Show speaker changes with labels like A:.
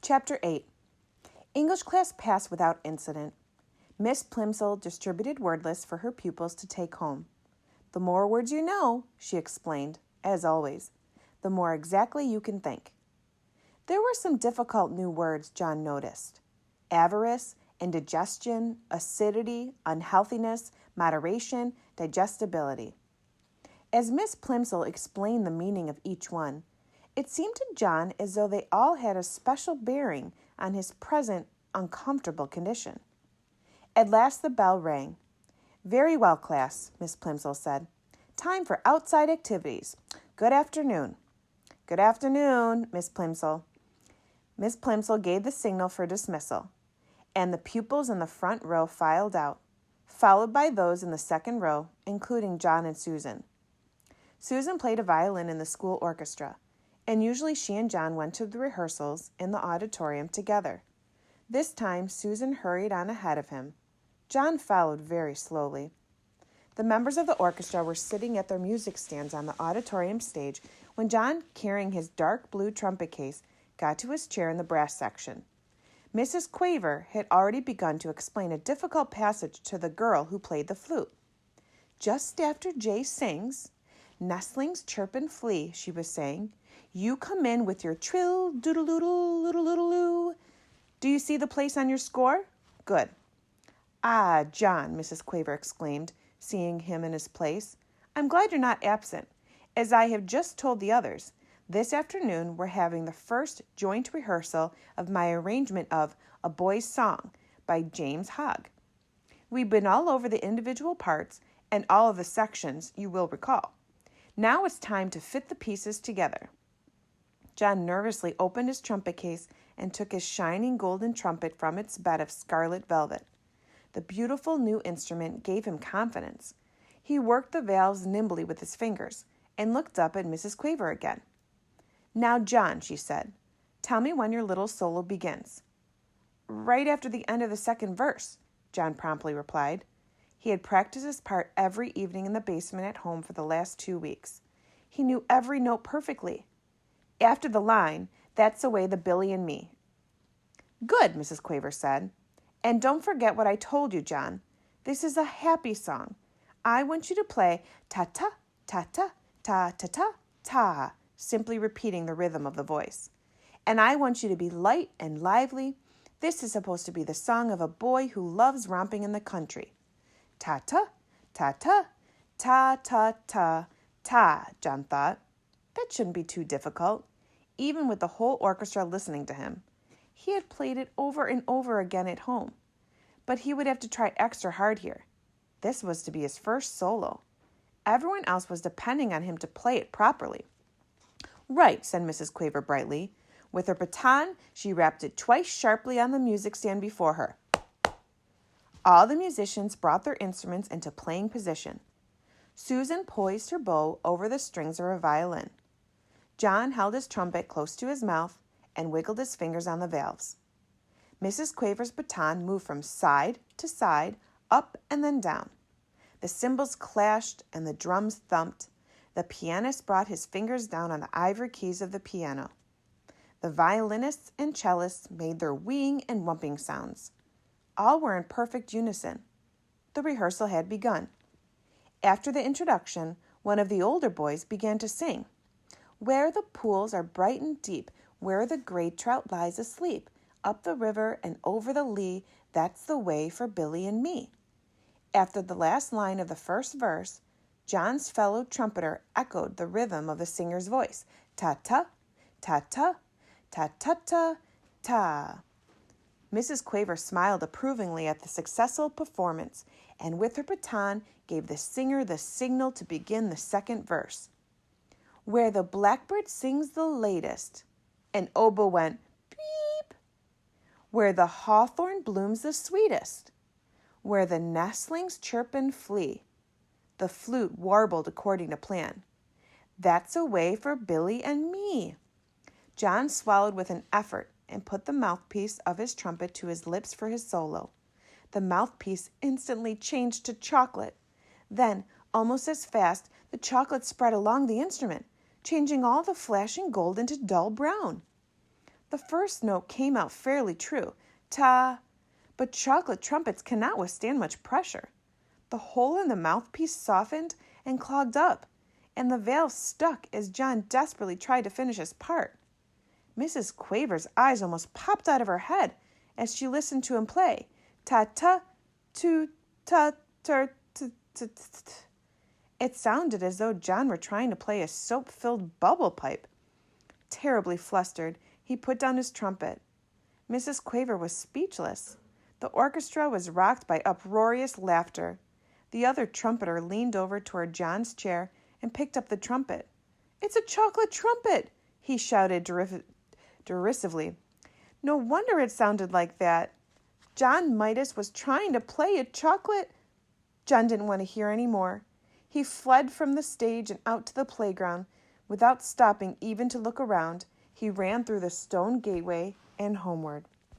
A: Chapter 8. English class passed without incident. Miss Plimsoll distributed word lists for her pupils to take home. The more words you know, she explained, as always, the more exactly you can think. There were some difficult new words John noticed. Avarice, indigestion, acidity, unhealthiness, moderation, digestibility. As Miss Plimsoll explained the meaning of each one, it seemed to John as though they all had a special bearing on his present uncomfortable condition. At last the bell rang. "Very well, class," Miss Plimsoll said. "Time for outside activities. Good afternoon." "Good afternoon, Miss Plimsoll." Miss Plimsoll gave the signal for dismissal, and the pupils in the front row filed out, followed by those in the second row, including John and Susan. Susan played a violin in the school orchestra, and usually she and John went to the rehearsals in the auditorium together. This time Susan hurried on ahead of him. John followed very slowly. The members of the orchestra were sitting at their music stands on the auditorium stage when John, carrying his dark blue trumpet case, got to his chair in the brass section. Mrs. Quaver had already begun to explain a difficult passage to the girl who played the flute. "Just after Jay sings, 'Nestlings chirp and flee,'" she was saying, "you come in with your trill, doodle-doodle, little-little-loo. Do you see the place on your score? Good." "Ah, John," Mrs. Quaver exclaimed, seeing him in his place, "I'm glad you're not absent. As I have just told the others, this afternoon we're having the first joint rehearsal of my arrangement of A Boy's Song by James Hogg. We've been all over the individual parts and all of the sections, you will recall. Now it's time to fit the pieces together." John nervously opened his trumpet case and took his shining golden trumpet from its bed of scarlet velvet. The beautiful new instrument gave him confidence. He worked the valves nimbly with his fingers and looked up at Mrs. Quaver again. "Now, John," she said, "tell me when your little solo begins." "Right after the end of the second verse," John promptly replied. He had practiced his part every evening in the basement at home for the last 2 weeks. He knew every note perfectly. "After the line, 'That's the way the Billy and me.'" "Good," Mrs. Quaver said. "And don't forget what I told you, John. This is a happy song. I want you to play ta-ta, ta-ta, ta-ta-ta, ta, simply repeating the rhythm of the voice. And I want you to be light and lively. This is supposed to be the song of a boy who loves romping in the country. Ta-ta, ta-ta, ta-ta-ta, ta," John thought. That shouldn't be too difficult, even with the whole orchestra listening to him. He had played it over and over again at home, but he would have to try extra hard here. This was to be his first solo. Everyone else was depending on him to play it properly. "Right," said Mrs. Quaver brightly. With her baton, she rapped it twice sharply on the music stand before her. All the musicians brought their instruments into playing position. Susan poised her bow over the strings of her violin. John held his trumpet close to his mouth and wiggled his fingers on the valves. Mrs. Quaver's baton moved from side to side, up and then down. The cymbals clashed and the drums thumped. The pianist brought his fingers down on the ivory keys of the piano. The violinists and cellists made their weeing and wumping sounds. All were in perfect unison. The rehearsal had begun. After the introduction, one of the older boys began to sing. "Where the pools are bright and deep, where the great trout lies asleep, up the river and over the lea, that's the way for Billy and me." After the last line of the first verse, John's fellow trumpeter echoed the rhythm of the singer's voice. Ta-ta, ta-ta, ta-ta-ta, ta. Mrs. Quaver smiled approvingly at the successful performance, and with her baton gave the singer the signal to begin the second verse. "Where the blackbird sings the latest," an oboe went beep. "Where the hawthorn blooms the sweetest, where the nestlings chirp and flee," the flute warbled according to plan. "That's a way for Billy and me." John swallowed with an effort and put the mouthpiece of his trumpet to his lips for his solo. The mouthpiece instantly changed to chocolate. Then, almost as fast, the chocolate spread along the instrument, changing all the flashing gold into dull brown. The first note came out fairly true, ta, but chocolate trumpets cannot withstand much pressure. The hole in the mouthpiece softened and clogged up, and the valve stuck as John desperately tried to finish his part. Mrs. Quaver's eyes almost popped out of her head as she listened to him play ta-ta, tu-ta-tur-t-t-t. It sounded as though John were trying to play a soap-filled bubble pipe. Terribly flustered, he put down his trumpet. Mrs. Quaver was speechless. The orchestra was rocked by uproarious laughter. The other trumpeter leaned over toward John's chair and picked up the trumpet. "It's a chocolate trumpet!" he shouted derisively. No wonder it sounded like that. John Midas was trying to play a chocolate. John didn't want to hear any more. He fled from the stage and out to the playground. Without stopping even to look around, he ran through the stone gateway and homeward.